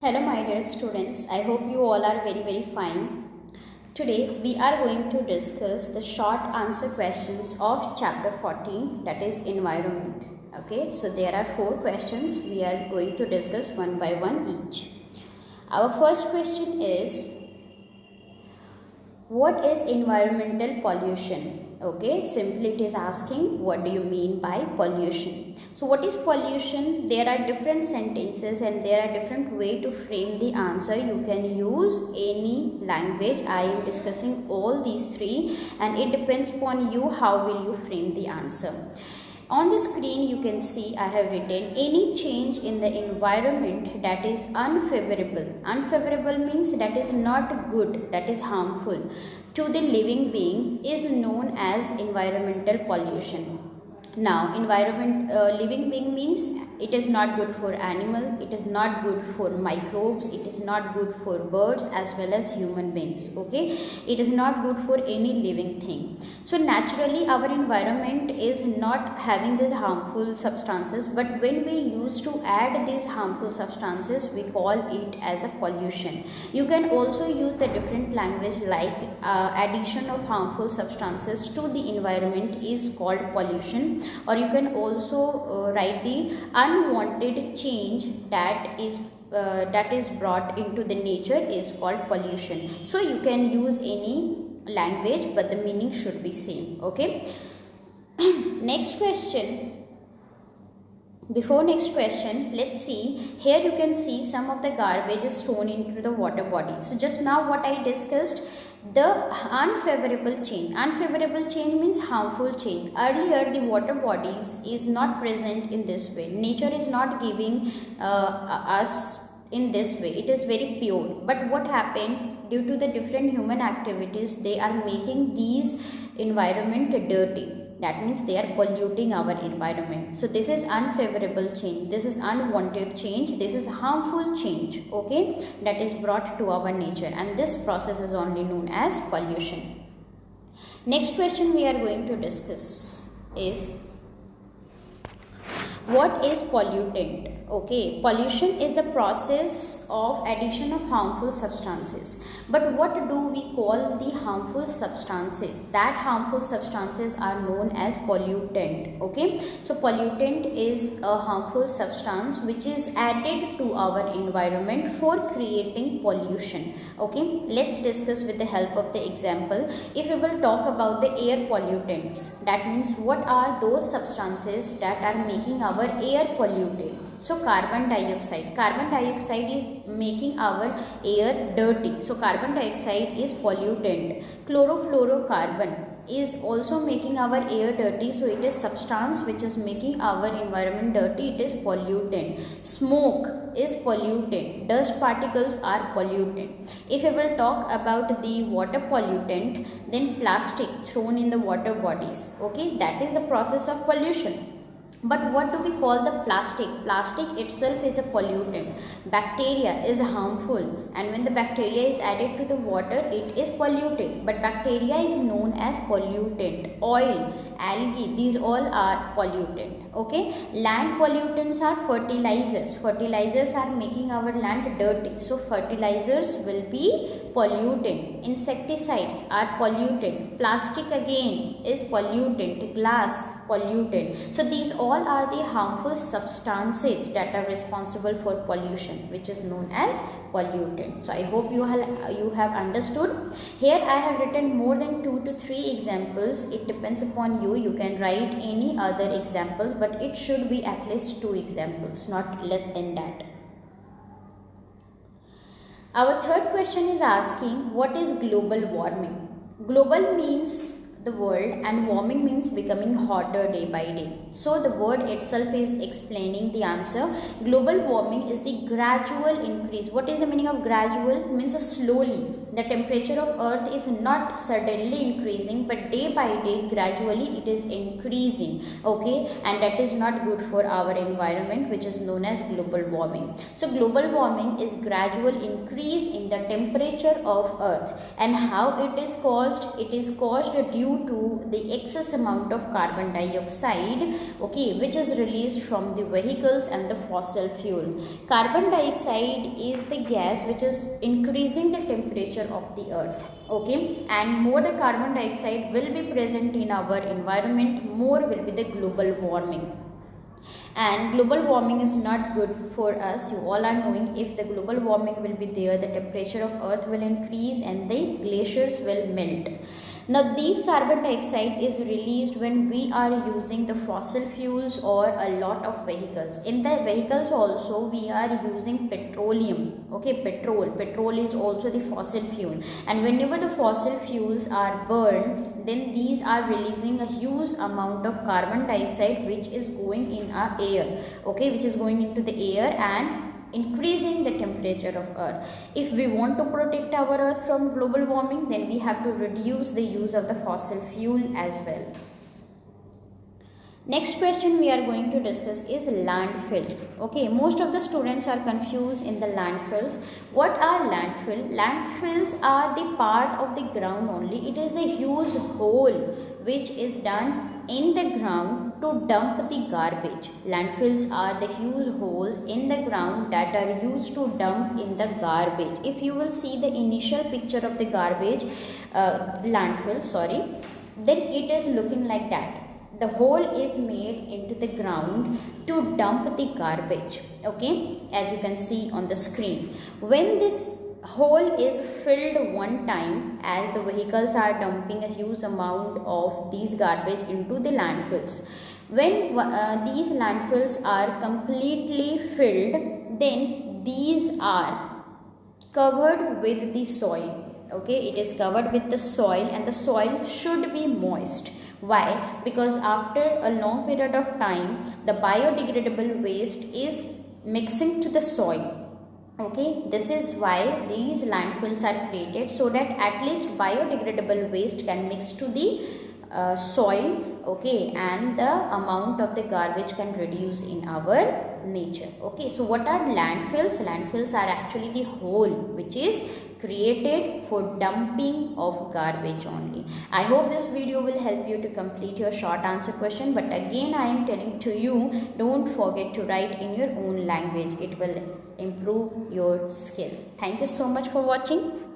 Hello my dear students, I hope you all are very fine. Today we are going to discuss the short answer questions of chapter 14, that is environment. Okay, so there are 4 questions we are going to discuss one by one each. Our first question is, what is environmental pollution? Okay, simply it is asking what do you mean by pollution. So what is pollution? There are different sentences and there are different way to frame the answer. You can use any language. I am discussing all these 3 and it depends upon you how will you frame the answer. On the screen you can see I have written any change in the environment that is unfavorable. Unfavorable means that is not good, that is harmful to the living being is known as environmental pollution. Now living being means it is not good for animal, it is not good for microbes, it is not good for birds as well as human beings. Okay, it is not good for any living thing. So naturally our environment is not having these harmful substances, but when we used to add these harmful substances we call it as a pollution. You can also use the different language like addition of harmful substances to the environment is called pollution, or you can also write the unwanted change that is brought into the nature is called pollution. So you can use any language but the meaning should be same. Okay. Next question. Before next question, let's see. Here you can see some of the garbage is thrown into the water body. So just now what I discussed, the unfavorable change. Unfavorable change means harmful change. Earlier the water bodies is not present in this way. Nature is not giving us in this way. It is very pure. But what happened? Due to the different human activities, they are making these environment dirty. That means they are polluting our environment. So this is unfavorable change, this is unwanted change, this is harmful change, okay, that is brought to our nature, and this process is only known as pollution. Next question we are going to discuss is, what is pollutant? Okay, pollution is the process of addition of harmful substances. But what do we call the harmful substances? That harmful substances are known as pollutant. Okay, so pollutant is a harmful substance which is added to our environment for creating pollution. Okay, let's discuss with the help of the example. If we will talk about the air pollutants, that means what are those substances that are making our air polluted? So carbon dioxide. Carbon dioxide is making our air dirty. So carbon dioxide is pollutant. Chlorofluorocarbon is also making our air dirty. So it is substance which is making our environment dirty. It is pollutant. Smoke is pollutant. Dust particles are pollutant. If we will talk about the water pollutant, then plastic thrown in the water bodies. Okay, that is the process of pollution. But what do we call the plastic? Plastic itself is a pollutant. Bacteria is harmful, and when the bacteria is added to the water, it is polluted. But bacteria is known as pollutant. Oil, algae, these all are pollutant. Okay, land pollutants are fertilizers. Fertilizers are making our land dirty. So fertilizers will be pollutant. Insecticides are pollutant. Plastic again is pollutant. Glass pollutant. So these all are the harmful substances that are responsible for pollution, which is known as pollutant. So I hope you have understood. Here I have written more than 2 to 3 examples. It depends upon you. You can write any other examples, but it should be at least 2 examples, not less than that. Our third question is asking, what is global warming? Global means the world and warming means becoming hotter day by day. So the word itself is explaining the answer. Global warming is the gradual increase. What is the meaning of gradual? It means slowly. The temperature of earth is not suddenly increasing, but day by day gradually it is increasing. Okay, and that is not good for our environment, which is known as global warming. So global warming is gradual increase in the temperature of earth. And how it is caused? It is caused due to the excess amount of carbon dioxide, okay, which is released from the vehicles and the fossil fuel. Carbon dioxide is the gas which is increasing the temperature of the earth, okay, and more the carbon dioxide will be present in our environment, more will be the global warming. And global warming is not good for us. You all are knowing, if the global warming will be there, the temperature of earth will increase and the glaciers will melt. Now these carbon dioxide is released when we are using the fossil fuels or a lot of vehicles. In the vehicles also we are using petroleum, okay, petrol is also the fossil fuel, and whenever the fossil fuels are burned, then these are releasing a huge amount of carbon dioxide which is going in our air, okay, which is going into the air and increasing the temperature of earth. If we want to protect our earth from global warming, then we have to reduce the use of the fossil fuel as well. Next question we are going to discuss is landfill. Okay, most of the students are confused in the landfills. What are landfill? Landfills are the part of the ground only. It is the huge hole which is done in the ground to dump the garbage. Landfills are the huge holes in the ground that are used to dump in the garbage. If you will see the initial picture of the garbage landfill, then it is looking like that. The hole is made into the ground to dump the garbage, okay, as you can see on the screen. When this hole is filled one time, as the vehicles are dumping a huge amount of these garbage into the landfills, when these landfills are completely filled, then these are covered with the soil, okay, it is covered with the soil, and the soil should be moist. Why? Because after a long period of time, the biodegradable waste is mixing to the soil, okay. This is why these landfills are created, so that at least biodegradable waste can mix to the soil, okay, and the amount of the garbage can reduce in our nature, okay. So what are landfills? Landfills are actually the hole which is created for dumping of garbage only. I hope this video will help you to complete your short answer question, but again I am telling to you, don't forget to write in your own language. It will improve your skill. Thank you so much for watching.